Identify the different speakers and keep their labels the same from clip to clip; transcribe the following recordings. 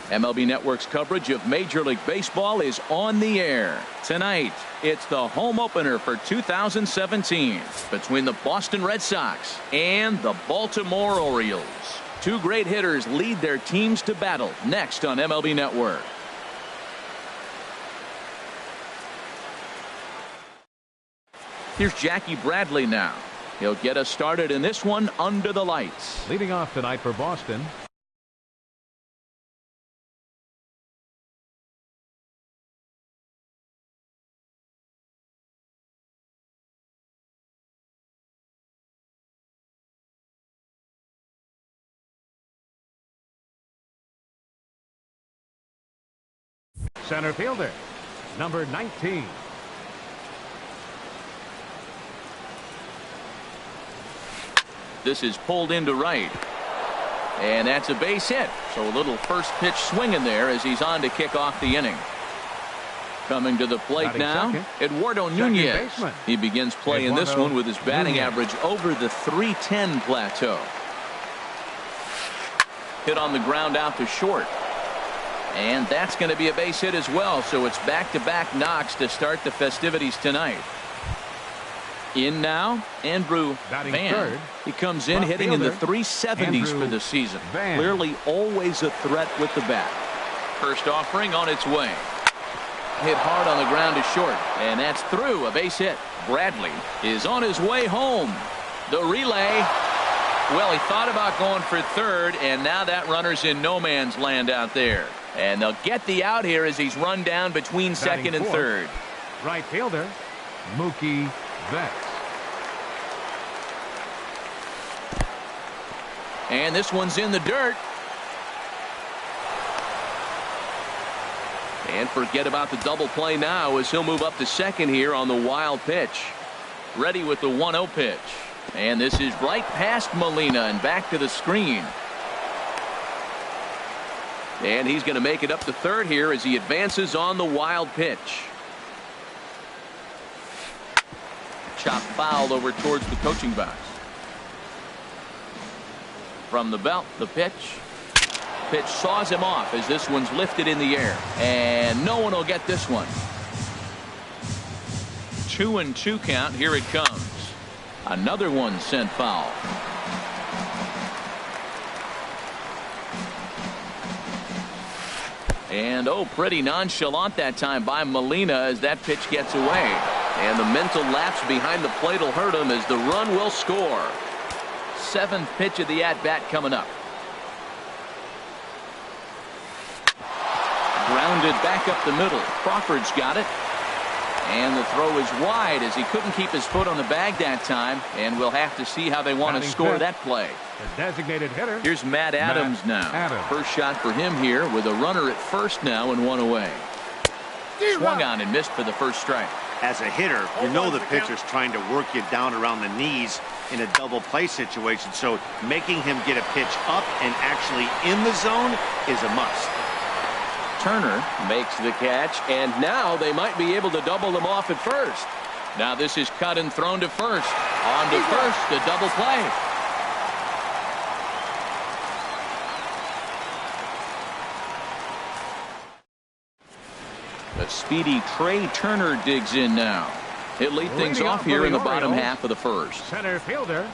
Speaker 1: MLB Network's coverage of Major League Baseball is on the air. Tonight, it's the home opener for 2017 between the Boston Red Sox and the Baltimore Orioles. Two great hitters lead their teams to battle next on MLB Network. Here's Jackie Bradley now. He'll get us started in this one under the lights.
Speaker 2: Leading off tonight for Boston, center fielder, number 19.
Speaker 1: This is pulled into right. And that's a base hit. So a little first pitch swinging there as he's on to kick off the inning. Coming to the plate now, Eduardo Nunez. He begins playing this one with his batting average over the .310 plateau. Hit on the ground out to short. And that's going to be a base hit as well. So it's back-to-back knocks to start the festivities tonight. In now, Andrew Van. He comes in hitting in the 370s for the season. Clearly always a threat with the bat. First offering on its way. Hit hard on the ground to short. And that's through, a base hit. Bradley is on his way home. The relay. Well, he thought about going for third, and now that runner's in no man's land out there. And they'll get the out here as he's run down between second and third.
Speaker 2: Right fielder, Mookie Betts.
Speaker 1: And this one's in the dirt. And forget about the double play now as he'll move up to second here on the wild pitch. Ready with the 1-0 pitch. And this is right past Molina and back to the screen. And he's going to make it up to third here as he advances on the wild pitch. Chop foul over towards the coaching box. From the belt, the pitch. Pitch saws him off as this one's lifted in the air. And no one will get this one. 2-2 count. Here it comes. Another one sent foul. And pretty nonchalant that time by Molina as that pitch gets away. And the mental lapse behind the plate will hurt him as the run will score. Seventh pitch of the at-bat coming up. Grounded back up the middle. Crawford's got it. And the throw is wide as he couldn't keep his foot on the bag that time. And we'll have to see how they want to score that play.
Speaker 2: The designated hitter.
Speaker 1: Here's Matt Adams now. First shot for him here with a runner at first now and one away. Swung on and missed for the first strike.
Speaker 3: As a hitter, you know the pitcher's trying to work you down around the knees in a double play situation. So making him get a pitch up and actually in the zone is a must.
Speaker 1: Turner makes the catch, and now they might be able to double them off at first. Now this is cut and thrown to first. On to first, the double play. The speedy Trey Turner digs in now. He'll lead things off here in the bottom half of the first.
Speaker 2: Center fielder,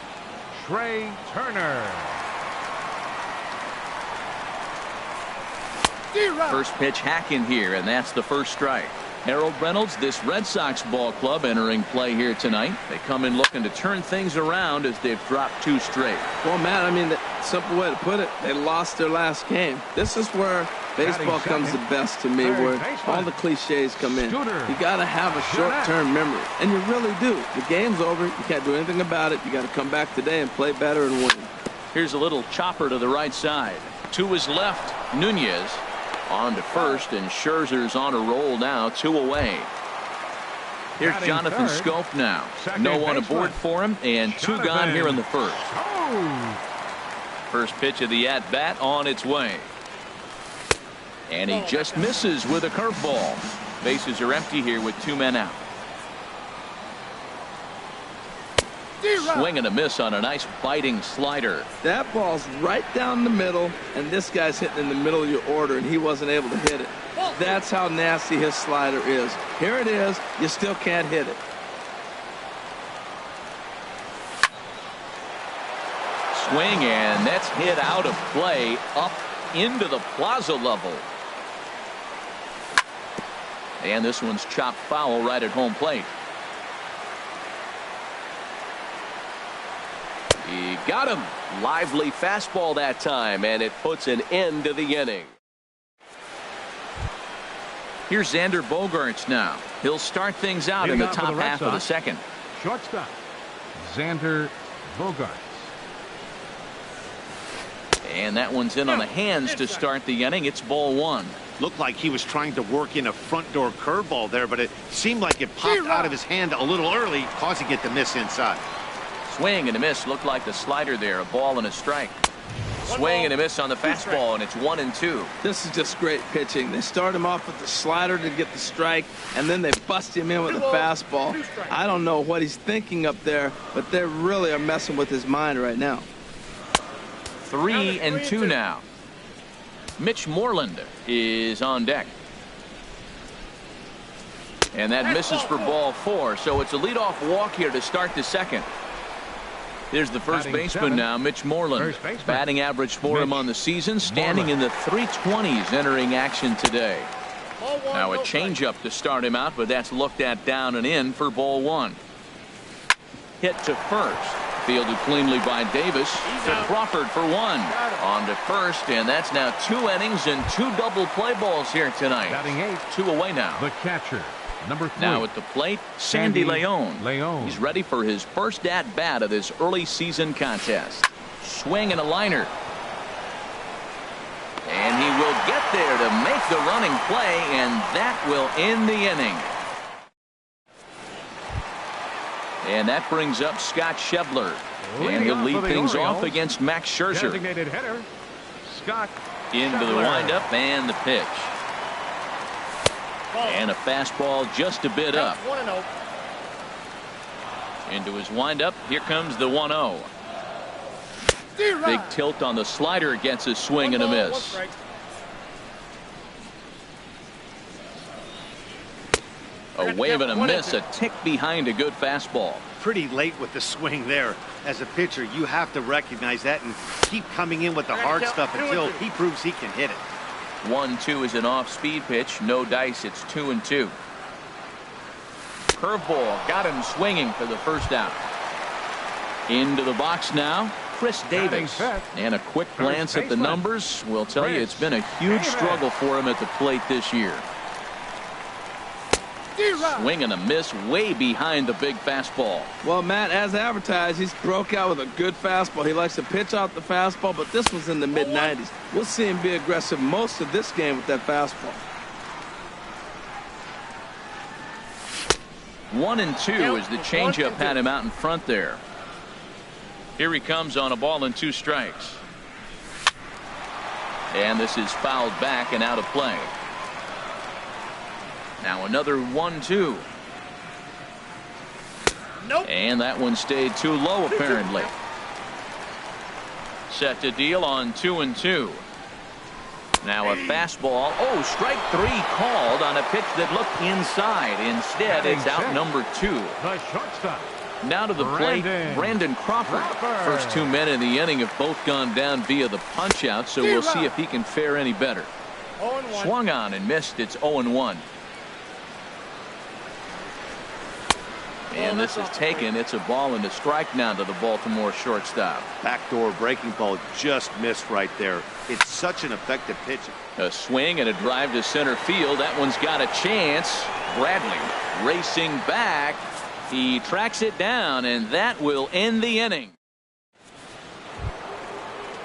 Speaker 2: Trey Turner.
Speaker 1: First pitch hacking here, and that's the first strike. Harold Reynolds, this Red Sox ball club entering play here tonight. They come in looking to turn things around as they've dropped two straight.
Speaker 4: Well, Matt, I mean, the simple way to put it, they lost their last game. This is where baseball comes the best to me, where all the cliches come in. You got to have a short-term memory, and you really do. The game's over. You can't do anything about it. You got to come back today and play better and win.
Speaker 1: Here's a little chopper to the right side. To his left, Nunez. On to first, and Scherzer's on a roll now, 2 away. Here's Jonathan Schoop now. No one aboard for him, and 2 gone here in the first. First pitch of the at-bat on its way. And he just misses with a curveball. Bases are empty here with 2 men out. Swing and a miss on a nice biting slider.
Speaker 4: That ball's right down the middle, and this guy's hitting in the middle of your order, and he wasn't able to hit it. That's how nasty his slider is. Here it is. You still can't hit it.
Speaker 1: Swing, and that's hit out of play up into the plaza level. And this one's chopped foul right at home plate. He got him. Lively fastball that time, and it puts an end to the inning. Here's Xander Bogaerts now. He'll start things out in the top half of the second.
Speaker 2: Shortstop, Xander Bogaerts.
Speaker 1: And that one's in on the hands to start the inning. It's ball one.
Speaker 3: Looked like he was trying to work in a front door curveball there, but it seemed like it popped out of his hand a little early, causing it to miss inside.
Speaker 1: Swing and a miss. Looked like the slider there. A ball and a strike. Swing and a miss on the fastball, and it's 1-2.
Speaker 4: This is just great pitching. They start him off with the slider to get the strike, and then they bust him in with the fastball. I don't know what he's thinking up there, but they really are messing with his mind right now.
Speaker 1: 3-2 now. Mitch Moreland is on deck. And that misses for ball 4, so it's a leadoff walk here to start the second. There's the first baseman now, Mitch Moreland. Batting average for him on the season, standing in the 320s entering action today. Now a changeup to start him out, but that's looked at down and in for ball 1. Hit to first. Fielded cleanly by Davis to Crawford for 1. On to first, and that's now 2 innings and 2 double play balls here tonight.
Speaker 2: Batting 8.
Speaker 1: 2 away now.
Speaker 2: The catcher, number 3.
Speaker 1: Now at the plate, Sandy León. He's ready for his first at-bat of this early season contest. Swing and a liner. And he will get there to make the running play, and that will end the inning. And that brings up Scott Schebler. And he'll lead things off against Max Scherzer.
Speaker 2: Designated hitter, Scott
Speaker 1: Into the windup and the pitch. And a fastball just a bit up. Into his windup. Here comes the 1-0. Big tilt on the slider, gets a swing and a miss. A wave and a miss, a tick behind a good fastball.
Speaker 3: Pretty late with the swing there. As a pitcher, you have to recognize that and keep coming in with the hard stuff until he proves he can hit it.
Speaker 1: 1-2 is an off-speed pitch. No dice. It's 2-2. Curveball got him swinging for the first out. Into the box now, Chris Davis. And a quick glance at the numbers will tell you it's been a huge struggle for him at the plate this year. Swing and a miss way behind the big fastball.
Speaker 4: Well, Matt, as advertised, he's broke out with a good fastball. He likes to pitch out the fastball, but this was in the mid-90s. We'll see him be aggressive most of this game with that fastball.
Speaker 1: 1-2 as the changeup had him out in front there. Here he comes on a ball and 2 strikes. And this is fouled back and out of play. Now another 1-2. And that one stayed too low apparently. Set to deal on 2-2. Now a fastball. Oh, strike 3 called on a pitch that looked inside. Instead, it's out number 2.
Speaker 2: The shortstop.
Speaker 1: Now to the plate, Brandon Crawford. First 2 men in the inning have both gone down via the punch out, so we'll see if he can fare any better. Swung on and missed. It's 0-1. And this is taken. It's a ball and a strike now to the Baltimore shortstop.
Speaker 3: Backdoor breaking ball just missed right there. It's such an effective pitch.
Speaker 1: A swing and a drive to center field. That one's got a chance. Bradley racing back. He tracks it down, and that will end the inning.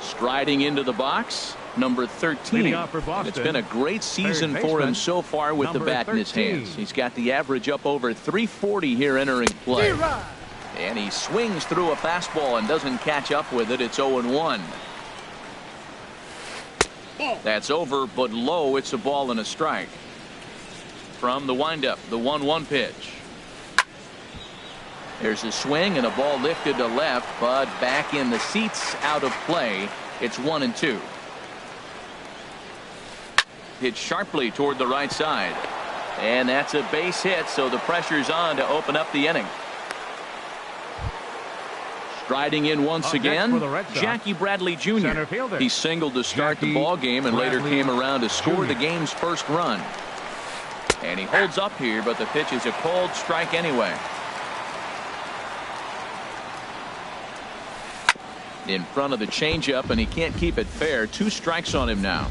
Speaker 1: Striding into the box, number 13. It's been a great season for him so far with the bat in his hands. He's got the average up over 340 here entering play. And he swings through a fastball and doesn't catch up with it. It's 0-1. That's over, but low. It's a ball and a strike. From the windup, the 1-1 pitch. There's a swing and a ball lifted to left, but back in the seats, out of play. It's 1-2. Hit sharply toward the right side. And that's a base hit, so the pressure's on to open up the inning. Striding in once again, Jackie Bradley Jr. He singled to start the ball game and later came around to score the game's first run. And he holds up here, but the pitch is a cold strike anyway. In front of the changeup, and he can't keep it fair. 2 strikes on him now.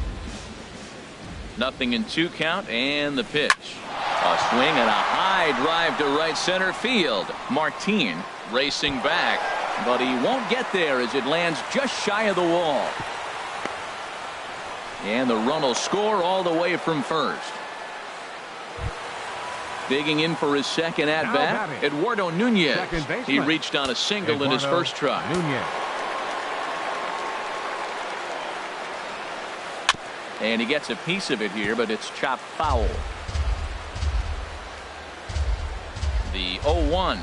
Speaker 1: 0-2 count, and the pitch. A swing and a high drive to right center field. Martin racing back, but he won't get there as it lands just shy of the wall. And the run will score all the way from first. Digging in for his second at-bat, Eduardo Nunez. He reached on a single in his first try. And he gets a piece of it here, but it's chopped foul. The 0-1.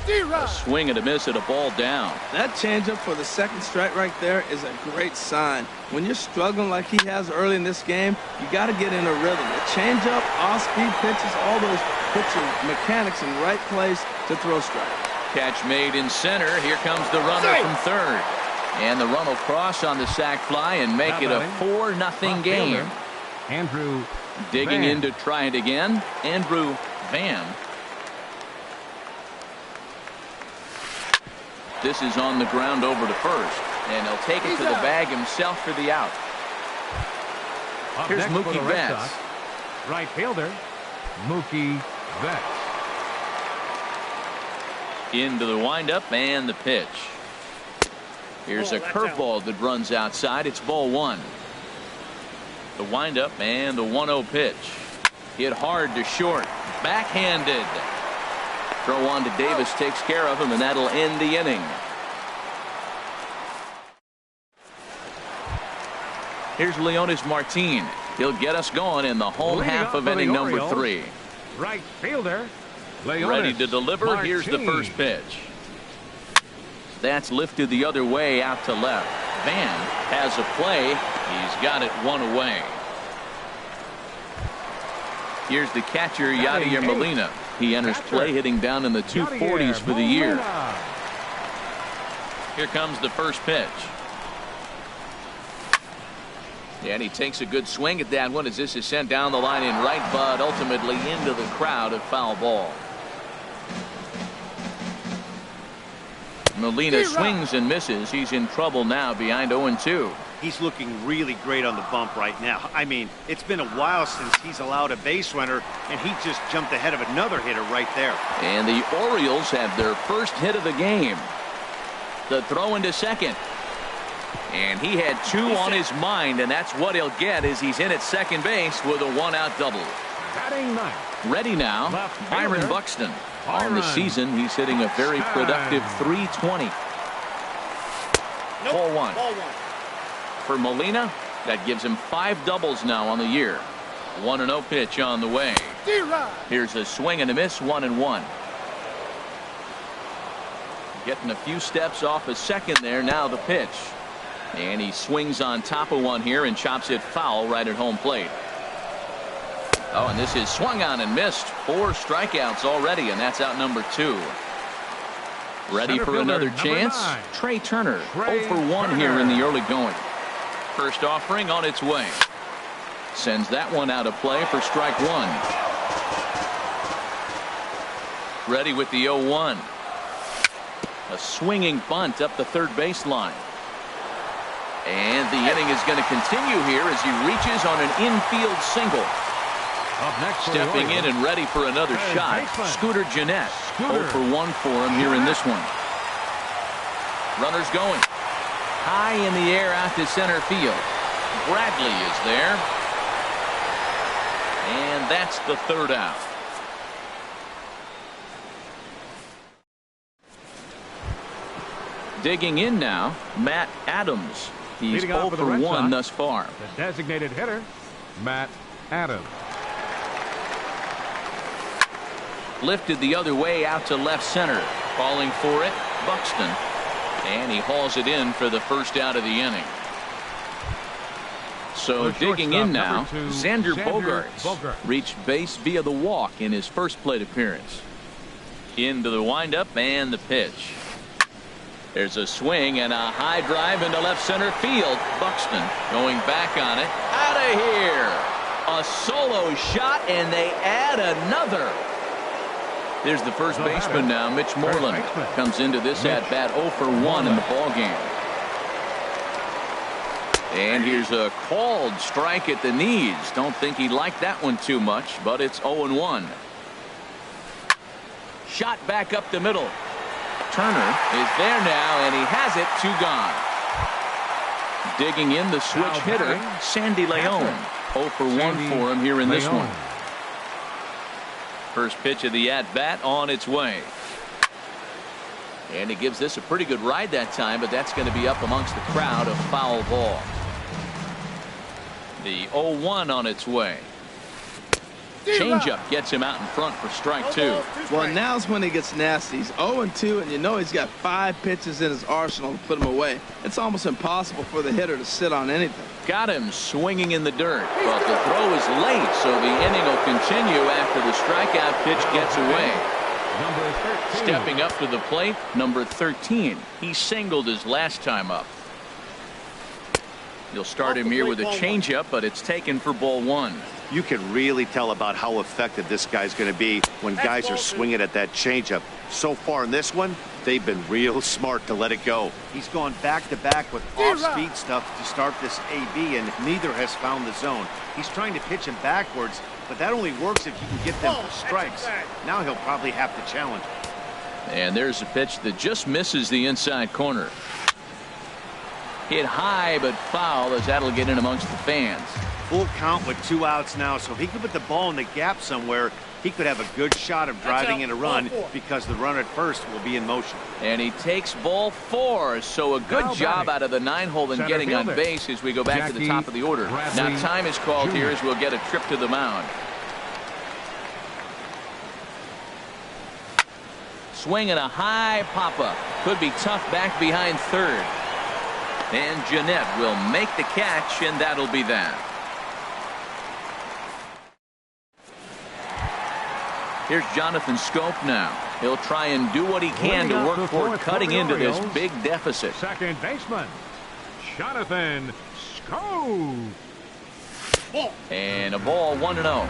Speaker 1: A swing and a miss at a ball down.
Speaker 4: That changeup for the second strike right there is a great sign. When you're struggling like he has early in this game, you got to get in a rhythm. A changeup, off-speed pitches, all those puts your mechanics in the right place to throw strike.
Speaker 1: Catch made in center. Here comes the runner from third. And the run will cross on the sac fly and make it a 4-0 game.
Speaker 2: Andrew
Speaker 1: digging
Speaker 2: Van.
Speaker 1: in to try it again. Andrew Van. This is on the ground over to first, and he'll take it to the bag himself for the out.
Speaker 2: Up
Speaker 1: Here's
Speaker 2: next for
Speaker 1: Mookie
Speaker 2: the Red
Speaker 1: Betts.
Speaker 2: Sox, right fielder Mookie Betts.
Speaker 1: Into the windup and the pitch. Here's a curveball that runs outside. It's ball 1. The windup and the 1-0 pitch. Hit hard to short. Backhanded. Throw on to Davis takes care of him, and that'll end the inning. Here's Leonis Martin. He'll get us going in the home half of inning number 3.
Speaker 2: Right fielder Leonis
Speaker 1: Ready to deliver.
Speaker 2: Martin.
Speaker 1: Here's the first pitch. That's lifted the other way out to left. Van has a play. He's got it 1 away. Here's the catcher, Yadier Molina. He enters play hitting down in the 240s for the year. Here comes the first pitch. And he takes a good swing at that one as this is sent down the line in right, but ultimately into the crowd, a foul ball. Molina swings and misses. He's in trouble now behind 0-2.
Speaker 3: He's looking really great on the bump right now. I mean, it's been a while since he's allowed a base runner, and he just jumped ahead of another hitter right there.
Speaker 1: And the Orioles have their first hit of the game. The throw into second. And he had 2 on his mind, and that's what he'll get as he's in at second base with a 1-out double.
Speaker 2: Batting ninth.
Speaker 1: Ready now, Byron Buxton. On the season, he's hitting a very productive .320. Ball 1. For Molina, that gives him 5 doubles now on the year. 1-0 pitch on the way. Here's a swing and a miss, 1-1. Getting a few steps off a second there. Now the pitch. And he swings on top of one here and chops it foul right at home plate. Oh, and this is swung on and missed. 4 strikeouts already, and that's out number 2. Ready for another chance?
Speaker 2: 9.
Speaker 1: Trey Turner, 0 for 1 here in the early going. First offering on its way. Sends that one out of play for strike 1. Ready with the 0-1. A swinging bunt up the third baseline. And the inning is going to continue here as he reaches on an infield single.
Speaker 2: Up next
Speaker 1: Stepping in and ready for another shot, Scooter Gennett. 0 for 1 for him here in this one. Runners going. High in the air out to center field. Bradley is there. And that's the third out. Digging in now, Matt Adams. He's 0 for 1 thus far.
Speaker 2: The designated hitter, Matt Adams.
Speaker 1: lifted the other way out to left center. Calling for it, Buxton. And he hauls it in for the first out of the inning. So digging in now, Xander Bogaerts reached base via the walk in his first plate appearance. Into the windup and the pitch. There's a swing and a high drive into left center field. Buxton going back on it. Out of here. A solo shot, and they add another. There's the first baseman now, Mitch Moreland. Comes into this at-bat 0 for 1 in the ballgame. And here's a called strike at the knees. Don't think he liked that one too much, but it's 0-1. Shot back up the middle. Turner is there now, and he has it. 2 gone. Digging in the switch hitter, Sandy Leon. 0 for 1 for him here in this one. First pitch of the at-bat on its way. And he gives this a pretty good ride that time, but that's going to be up amongst the crowd. A foul ball. The 0-1 on its way. Changeup gets him out in front for strike 2.
Speaker 4: Well, now's when he gets nasty. He's 0-2, and you know he's got 5 pitches in his arsenal to put him away. It's almost impossible for the hitter to sit on anything.
Speaker 1: Got him swinging in the dirt, but the throw is late, so the inning will continue after the strikeout pitch gets away. Stepping up to the plate, number 13. He singled his last time up. You'll start him here with a changeup, but it's taken for ball 1.
Speaker 3: You can really tell about how effective this guy's going to be when guys are swinging at that changeup. So far in this one, they've been real smart to let it go. He's gone back-to-back with off-speed stuff to start this AB, and neither has found the zone. He's trying to pitch him backwards, but that only works if you can get them for strikes. Now he'll probably have to challenge.
Speaker 1: And there's a pitch that just misses the inside corner. Hit high but foul, as that'll get in amongst the fans.
Speaker 3: Full count with 2 outs now, so if he could put the ball in the gap somewhere, he could have a good shot of driving in a run because the runner at first will be in motion.
Speaker 1: And he takes ball 4, so a good job out of the 9-hole in getting on base as we go back to the top of the order. Now time is called here as we'll get a trip to the mound. Swing and a high pop-up. Could be tough back behind third. And Jeanette will make the catch, and that'll be that. Here's Jonathan Scope now. He'll try and do what he can to work toward cutting into this big deficit.
Speaker 2: Second baseman, Jonathan Scope.
Speaker 1: And a ball 1-0.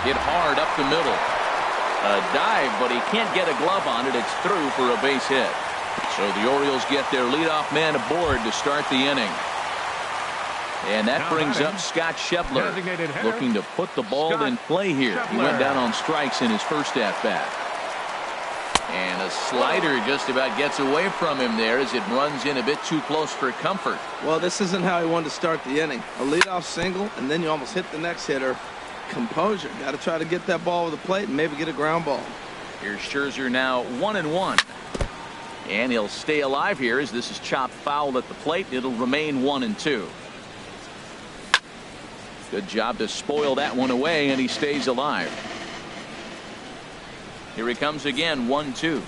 Speaker 1: Hit hard up the middle. A dive, but he can't get a glove on it. It's through for a base hit. So the Orioles get their leadoff man aboard to start the inning. And that brings up Scott Schebler, looking to put the ball in play here. He went down on strikes in his first at-bat. And a slider just about gets away from him there as it runs in a bit too close for comfort.
Speaker 4: Well, this isn't how he wanted to start the inning. A leadoff single, and then you almost hit the next hitter. Composure. Got to try to get that ball over the plate and maybe get a ground ball.
Speaker 1: Here's Scherzer now 1-1. And he'll stay alive here as this is chopped foul at the plate. It'll remain 1-2. Good job to spoil that one away, and he stays alive. Here he comes again, 1-2.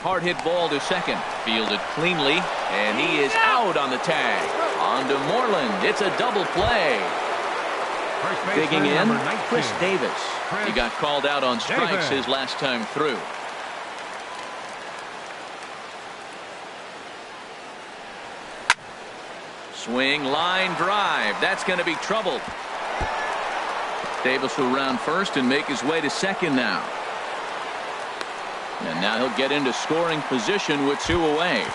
Speaker 1: Hard hit ball to second. Fielded cleanly, and he is out on the tag. On to Moreland. It's a double play. Digging in, Chris Davis. He got called out on strikes his last time through. Swing, line drive. That's going to be trouble. Davis will round first and make his way to second now. And now he'll get into scoring position with 2 away.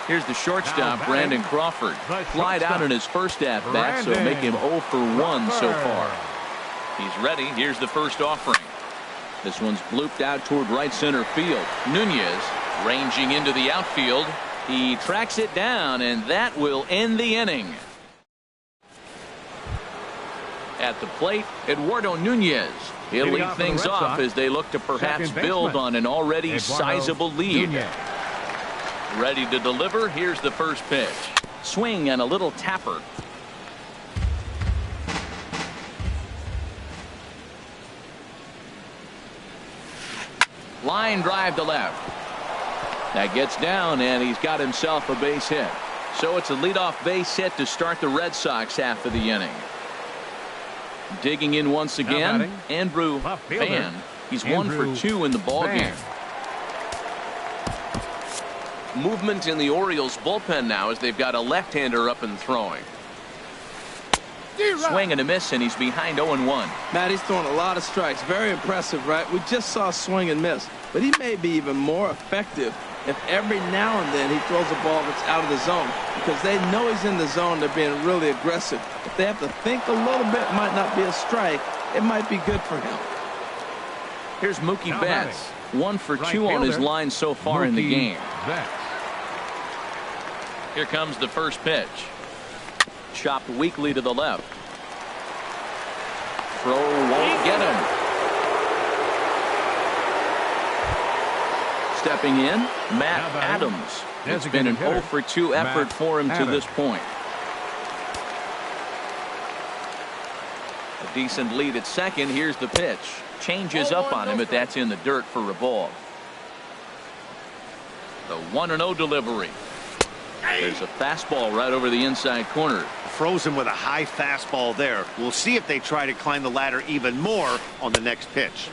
Speaker 1: Here's the shortstop, Brandon Crawford. Flied out in his first at-bat, so make him 0 for 1 so far. He's ready. Here's the first offering. This one's blooped out toward right center field. Nunez ranging into the outfield. He tracks it down, and that will end the inning. At the plate, Eduardo Nunez. He'll lead things off as they look to perhaps build on an already sizable lead. Ready to deliver. Here's the first pitch. Swing and a little tapper. Line drive to left. That gets down, and he's got himself a base hit. So it's a leadoff base hit to start the Red Sox half of the inning. Digging in once again, Andrew Van. He's 1 for 2 in the ballgame. Movement in the Orioles bullpen now as they've got a left-hander up and throwing. Swing and a miss, and he's behind 0-1.
Speaker 4: Matt, he's throwing a lot of strikes. Very impressive, right? We just saw swing and miss, but he may be even more effective if every now and then he throws a ball that's out of the zone, because they know he's in the zone. They're being really aggressive. If they have to think a little bit, it might not be a strike. It might be good for him.
Speaker 1: Here's Mookie Betts, 1 for 2 on his line so far in the game. Here comes the first pitch. Chopped weakly to the left. Throw won't get him. Stepping in, Matt Adams. It's been an 0 for 2 effort for him to this point. A decent lead at second. Here's the pitch. Changes up on him, but that's in the dirt for a ball. The 1-0 delivery. There's a fastball right over the inside corner.
Speaker 3: Frozen with a high fastball there. We'll see if they try to climb the ladder even more on the next pitch.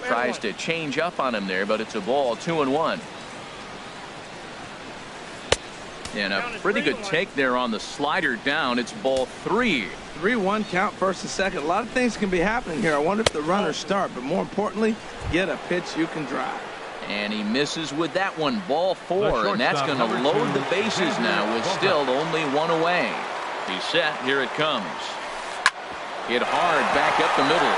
Speaker 1: Tries to change up on him there, but it's a ball. 2-1. And a pretty good take there on the slider down. It's ball 3.
Speaker 4: 3-1 count, first and second. A lot of things can be happening here. I wonder if the runners start, but more importantly, get a pitch you can drive.
Speaker 1: And he misses with that one. Ball 4, and that's going to load the bases now with still only 1 away. He's set. Here it comes. Hit hard back up the middle.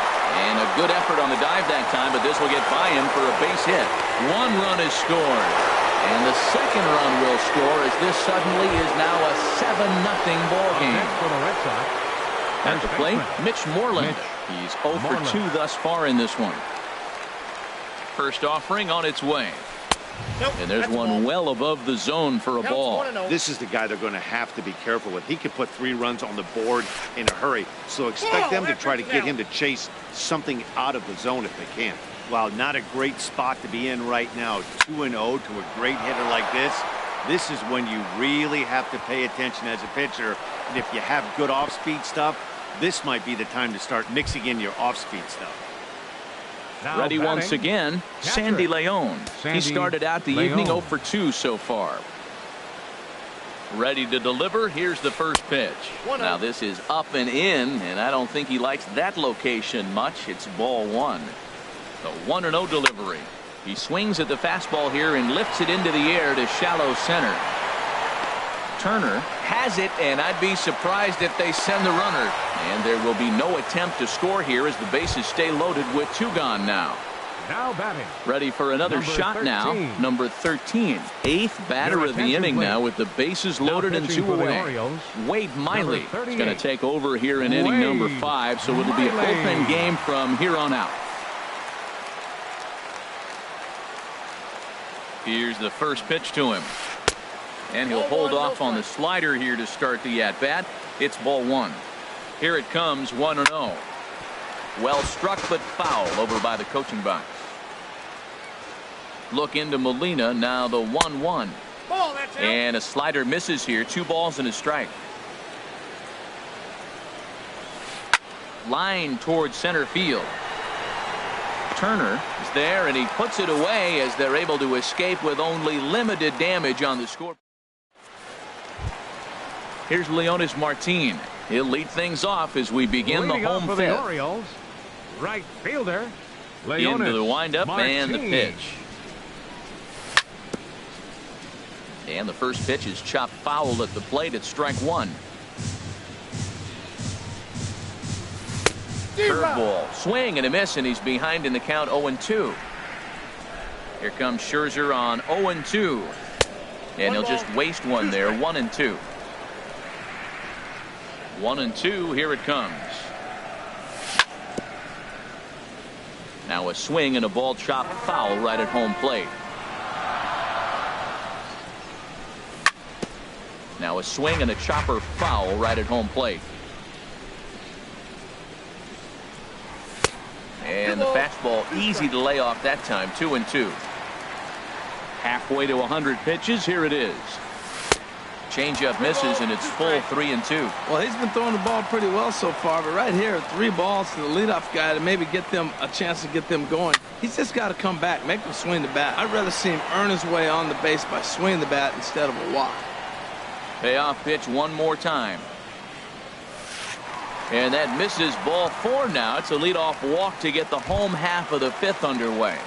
Speaker 1: And a good effort on the dive that time, but this will get by him for a base hit. 1 run is scored. And the second run will score as this suddenly is now a 7-0 ball game. At the plate, Mitch Moreland. He's 0 for 2 thus far in this one. First offering on its way. And there's one well above the zone for a ball.
Speaker 3: This is the guy they're going to have to be careful with. He can put 3 runs on the board in a hurry, so expect them to try to get him to chase something out of the zone if they can. Wow, not a great spot to be in right now. 2-0 to a great hitter like this. This is when you really have to pay attention as a pitcher. And if you have good off-speed stuff, this might be the time to start mixing in your off-speed stuff.
Speaker 2: Now
Speaker 1: Ready
Speaker 2: batting,
Speaker 1: once again, Sandy Leon. He started out the evening 0 for 2 so far. Ready to deliver. Here's the first pitch. Now this is up and in, and I don't think he likes that location much. It's ball 1. The 1-0 delivery. He swings at the fastball here and lifts it into the air to shallow center. Turner has it, and I'd be surprised if they send the runner. And there will be no attempt to score here as the bases stay loaded with 2 gone now.
Speaker 2: Now batting.
Speaker 1: Ready for another shot 13. Now. Number 13. 8th batter of the inning please. Now with the bases loaded and 2 away. Wade Miley is going to take over here in inning number 5, so it'll be a bullpen game from here on out. Here's the first pitch to him. And he'll hold off on the slider here to start the at-bat. It's ball 1. Here it comes, 1-0. Well struck but foul over by the coaching box. Look into Molina, now the 1-1. And a slider misses here. 2 balls and a strike. Line towards center field. Turner is there, and he puts it away as they're able to escape with only limited damage on the score. Here's Leonis Martin. He'll lead things off as we begin the home fifth.
Speaker 2: The Orioles, right fielder, Leonis
Speaker 1: into the windup
Speaker 2: Martin.
Speaker 1: And the pitch. And the first pitch is chopped foul at the plate at strike 1. Curveball, swing and a miss, and he's behind in the count 0-2. Here comes Scherzer on 0-2. And he'll just waste one there, 1-2. 1-2, here it comes. Now a swing and a ball chopped foul right at home plate. Now a swing and a chopper foul right at home plate. And the fastball easy to lay off that time. 2-2. Halfway to 100 pitches. Here it is. Changeup misses, and it's full 3-2.
Speaker 4: Well, he's been throwing the ball pretty well so far, but right here, 3 balls to the leadoff guy to maybe get them a chance to get them going. He's just got to come back, make them swing the bat. I'd rather see him earn his way on the base by swinging the bat instead of a walk.
Speaker 1: Payoff pitch one more time. And that misses. Ball 4 now. It's a leadoff walk to get the home half of the 5th underway.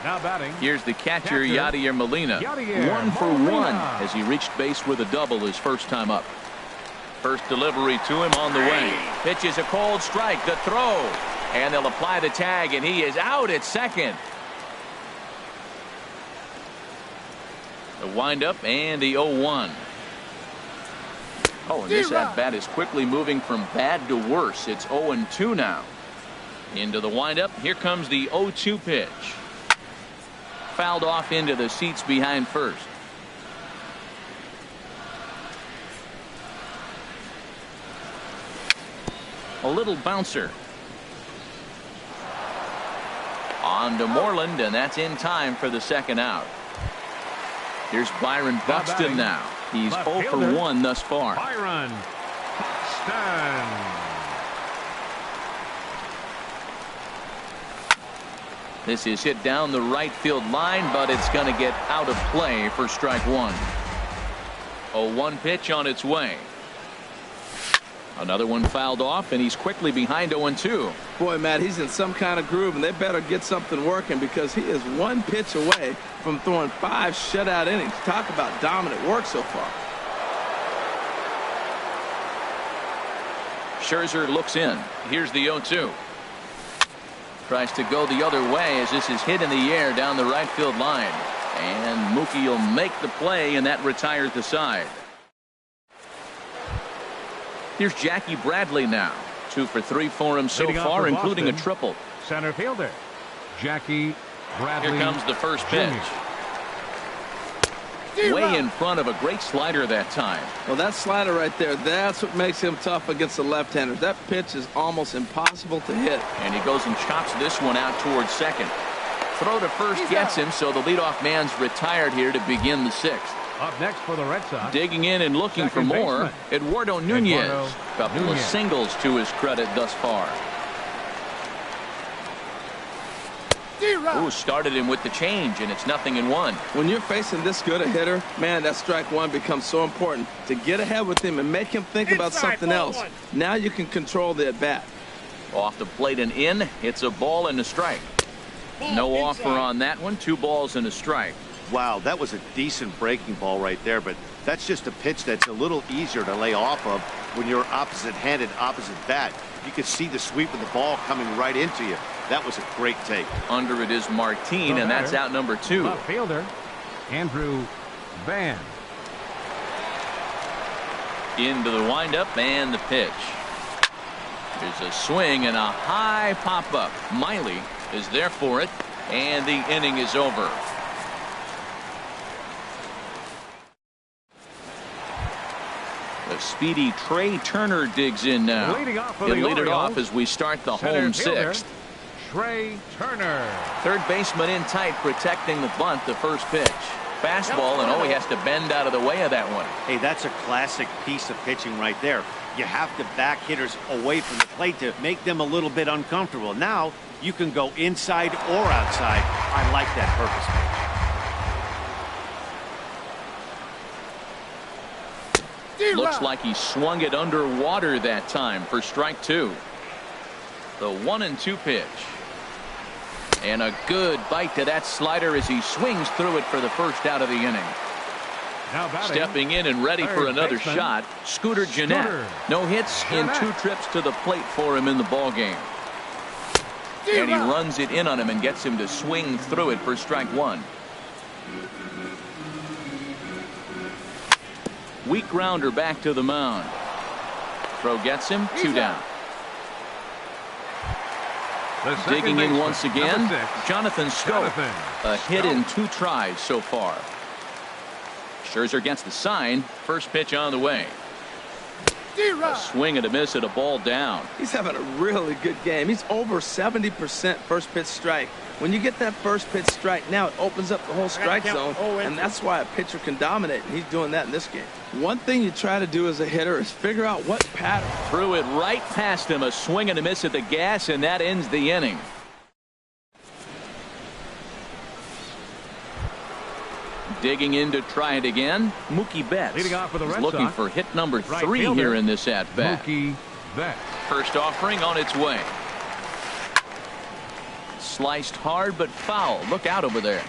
Speaker 2: Now batting.
Speaker 1: Here's the catcher, Yadier Molina. 1 for 1 as he reached base with a double his first time up. First delivery to him on the way. Pitch is a cold strike. The throw. And they'll apply the tag, and he is out at second. The windup and the 0-1. Oh, and this at-bat is quickly moving from bad to worse. It's 0-2 now. Into the windup. Here comes the 0-2 pitch. Fouled off into the seats behind first. A little bouncer. On to Moreland, and that's in time for the second out. Here's Byron Buxton now. He's 0 for 1 thus far.
Speaker 2: Byron Buxton.
Speaker 1: This is hit down the right field line, but it's going to get out of play for strike 1. 0-1 pitch on its way. Another one fouled off, and he's quickly behind 0-2.
Speaker 4: Boy, Matt, he's in some kind of groove, and they better get something working because he is 1 pitch away from throwing 5 shutout innings. Talk about dominant work so far.
Speaker 1: Scherzer looks in. Here's the 0-2. Tries to go the other way as this is hit in the air down the right field line. And Mookie will make the play, and that retires the side. Here's Jackie Bradley now. 2 for 3 for him so far, including a triple.
Speaker 2: Center fielder Jackie Bradley.
Speaker 1: Here comes the first pitch. Way in front of a great slider that time.
Speaker 4: Well, that slider right there, that's what makes him tough against the left-handers. That pitch is almost impossible to hit.
Speaker 1: And he goes and chops this one out towards second. Throw to first gets him, so the leadoff man's retired here to begin the 6th.
Speaker 2: Up next for the Red Sox.
Speaker 1: Digging in and looking for more, Eduardo Nunez. Couple of singles to his credit thus far. Ooh, started him with the change, and it's 0-1.
Speaker 4: When you're facing this good a hitter, man, that strike 1 becomes so important to get ahead with him and make him think about something else. Now you can control the at-bat.
Speaker 1: Off the plate and in. It's a ball and a strike. No offer on that one. 2 balls and a strike.
Speaker 3: Wow, that was a decent breaking ball right there, but that's just a pitch that's a little easier to lay off of when you're opposite-handed, opposite bat. You could see the sweep of the ball coming right into you. That was a great take.
Speaker 1: Under it is Martin, and that's out number 2.
Speaker 2: Left fielder Andrew Van.
Speaker 1: Into the windup and the pitch. There's a swing and a high pop-up. Miley is there for it, and the inning is over. The speedy Trey Turner digs in now. He'll lead it off as we start the home 6th.
Speaker 2: Trey Turner.
Speaker 1: Third baseman in tight, protecting the bunt, the first pitch. Fastball, and he has to bend out of the way of that one.
Speaker 3: Hey, that's a classic piece of pitching right there. You have to back hitters away from the plate to make them a little bit uncomfortable. Now you can go inside or outside. I like that purpose pitch.
Speaker 1: Looks like he swung it underwater that time for strike 2. The 1-2 pitch. And a good bite to that slider as he swings through it for the first out of the inning. Stepping in and ready for another shot, Scooter Gennett. No hits in 2 trips to the plate for him in the ballgame. And he runs it in on him and gets him to swing through it for strike 1. Weak grounder back to the mound. Throw gets him, 2 down. Digging in once again, Jonathan Schoop. A hit in 2 tries so far. Scherzer gets the sign. First pitch on the way. A swing and a miss at a ball down.
Speaker 4: He's having a really good game. He's over 70% first pitch strike. When you get that first pitch strike, now it opens up the whole strike zone, and that's why a pitcher can dominate, and he's doing that in this game. One thing you try to do as a hitter is figure out what pattern.
Speaker 1: Threw it right past him. A swing and a miss at the gas, and that ends the inning. Digging in to try it again, Mookie Betts.
Speaker 2: Leading off for the Red
Speaker 1: looking
Speaker 2: Sox,
Speaker 1: for hit number
Speaker 2: right
Speaker 1: 3
Speaker 2: fielder,
Speaker 1: here in this at-bat.
Speaker 2: Mookie Betts.
Speaker 1: First offering on its way. Sliced hard but foul. Look out over there.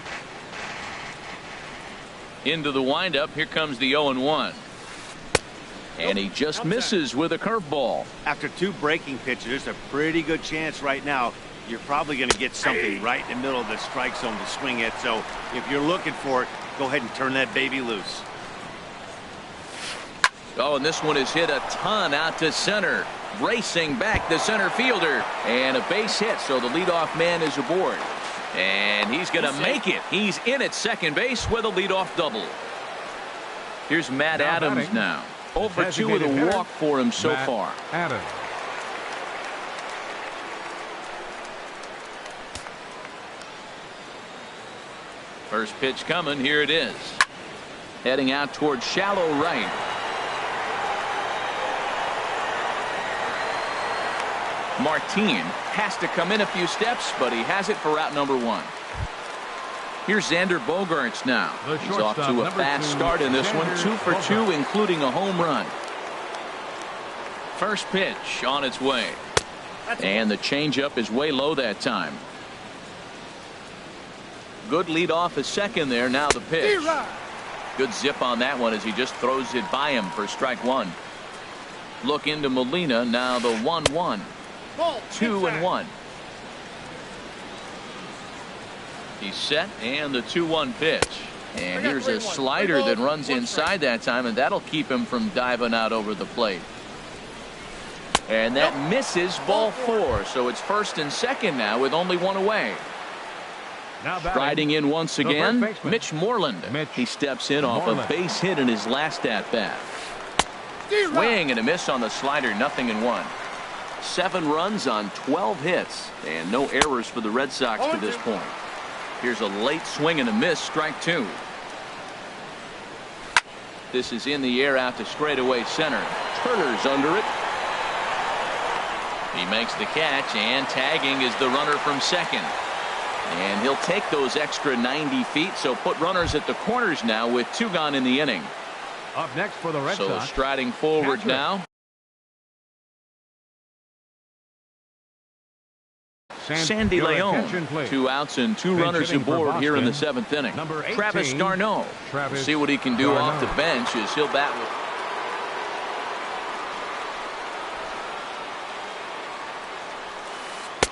Speaker 1: Into the windup. Here comes the 0-1. And he just misses with a curveball.
Speaker 3: After 2 breaking pitches, there's a pretty good chance right now you're probably going to get something right in the middle of the strike zone to swing at. So if you're looking for it, go ahead and turn that baby loose.
Speaker 1: Oh, and this one is hit a ton out to center. Racing back the center fielder. And a base hit, so the leadoff man is aboard. And he's going to make it. He's in at second base with a leadoff double. Here's Matt Adams now. 0 for 2 with a walk for him so far.
Speaker 2: Adams.
Speaker 1: First pitch coming. Here it is. Heading out towards shallow right. Martin has to come in a few steps, but he has it for route number 1. Here's Xander Bogaerts now. He's off to a fast start in this one. 2 for 2, including a home run. First pitch on its way. And the changeup is way low that time. Good lead off a second there. Now the pitch. Good zip on that one as he just throws it by him for strike 1. Look into Molina. Now the 1-1. 2-1. He's set, and the 2-1 pitch. And here's a slider that runs inside that time, and that'll keep him from diving out over the plate. And that misses, ball 4. So it's first and second now with only 1 away. Riding in once again, Mitch Moreland. He steps in off a base hit in his last at-bat. Swing and a miss on the slider, 0-1. 7 runs on 12 hits, and no errors for the Red Sox to this point. Here's a late swing and a miss, strike 2. This is in the air out to straightaway center. Turner's under it. He makes the catch, and tagging is the runner from second. And he'll take those extra 90 feet, so put runners at the corners now with 2 gone in the inning.
Speaker 2: Up next for the Red
Speaker 1: So
Speaker 2: Sox,
Speaker 1: striding forward
Speaker 2: catcher.
Speaker 1: now. Sandy
Speaker 2: your
Speaker 1: Leon.
Speaker 2: attention, please.
Speaker 1: 2 outs and 2
Speaker 2: Bench
Speaker 1: runners
Speaker 2: hitting for
Speaker 1: aboard here in the
Speaker 2: Boston,
Speaker 1: 7th inning.
Speaker 2: number 18,
Speaker 1: Travis d'Arnaud.
Speaker 2: Travis
Speaker 1: We'll see what he can do off the
Speaker 2: d'Arnaud.
Speaker 1: bench as he'll bat with.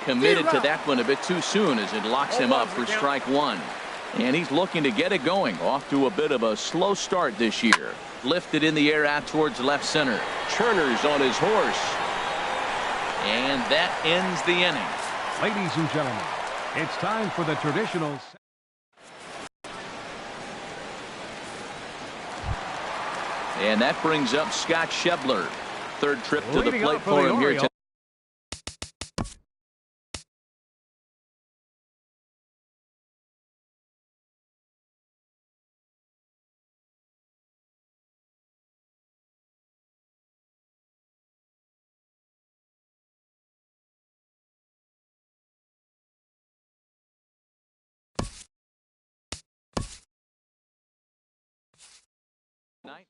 Speaker 1: Committed to that one a bit too soon as it locks him up for strike 1. And he's looking to get it going. Off to a bit of a slow start this year. Lifted in the air out towards left center. Turner's on his horse. And that ends the inning.
Speaker 2: Ladies and gentlemen, it's time for the traditional.
Speaker 1: And that brings up Scott Schebler. 3rd trip to the
Speaker 2: Leading
Speaker 1: plate
Speaker 2: off for
Speaker 1: for
Speaker 2: the
Speaker 1: him here
Speaker 2: Orioles.
Speaker 1: tonight. Night.